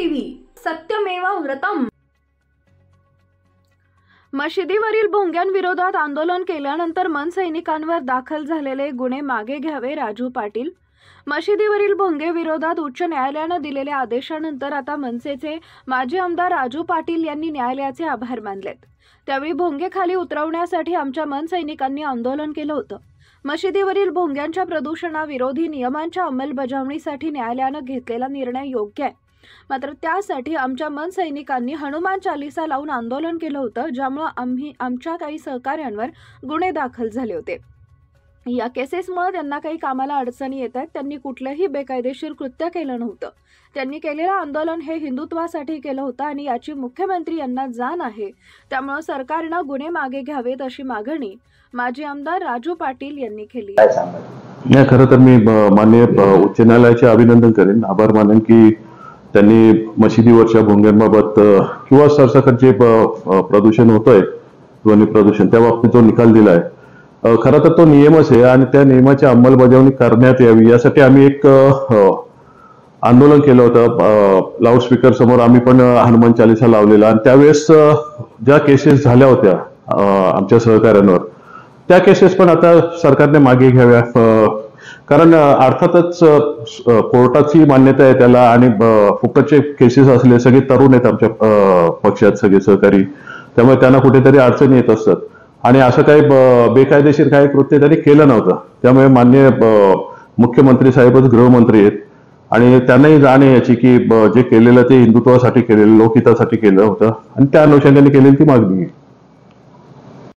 TV सत्यमेव व्रतम। मशिदीवरील भोंग्यांविरोधात आंदोलन केल्यानंतर मनसैनिकांवर दाखल झालेले गुन्हे मागे घ्यावे। राजू पाटील। मशिदीवरील भोंगे विरोधात उच्च न्यायालयाने दिलेल्या आदेशानंतर आता मनसेचे माजी आमदार राजू पाटील यांनी न्यायालयाचे आभार मानलेत। त्यावेळी भोंगे खाली उतरवण्यासाठी आमच्या मनसैनिकांनी आंदोलन केलं होतं। मशिदीवरील भोंग्यांच्या प्रदूषणाविरोधी नियमांच्या अंमलबजावणीसाठी न्यायालयाने घेतलेला निर्णय योग्य आहे, मात्र त्यासाठी आमच्या मनसैनिकांनी हनुमान चालीसा लावून आंदोलन केलं होतं, ज्यामुळे आमच्या काही सहकाऱ्यांवर गुन्हे दाखल झाले होते। या केसेसमुळे त्यांना काही कामाला अडचणी येत आहेत। त्यांनी कुठलंही बेकायदेशीर कृत्य केलं नव्हतं। त्यांनी केलेलं आंदोलन हे हिंदुत्वासाठी केलं होतं आणि याची मुख्यमंत्री यांना जाण आहे। त्यामुळे सरकारने गुन्हे मागे घ्यावेत अशी मागणी माजी आमदार राजू पाटील यांनी केली। नाही, खरं तर मी माननीय उच्च न्यायालयाचे अभिनंदन करेन, आभार मानेन की त्यांनी मशिदीवरच्या भोंग्यांबाबत किंवा सरसकट जे प्रदूषण होतंय, ध्वनी प्रदूषण, त्या बाबतीत जो निकाल दिलाय, खरं तर तो नियमच आहे आणि त्या नियमाची अंमलबजावणी करण्यात यावी यासाठी आम्ही एक आंदोलन केलं होतं। लाऊडस्पीकर समोर आम्ही पण हनुमान चालीसा लावलेला आणि त्यावेळेस ज्या केसेस झाल्या होत्या आमच्या सहकाऱ्यांवर, त्या केसेस पण आता सरकारने मागे घ्याव्या, कारण अर्थातच कोर्टाची मान्यता आहे त्याला आणि फुकटचे केसेस असले, सगळे तरुण आहेत आमच्या पक्षात सगळे सहकारी, त्यामुळे त्यांना कुठेतरी अडचणी येत असतात आणि असं काही बेकायदेशीर काही कृत्य त्यांनी केलं नव्हतं। त्यामुळे माननीय मुख्यमंत्री साहेबच गृहमंत्री आहेत आणि त्यांनाही जाण आहे याची की जे केलेलं ते हिंदुत्वासाठी केलेलं, लोकहितासाठी केलं होतं आणि त्या अनुषंगाने केलेली ती मागणी आहे।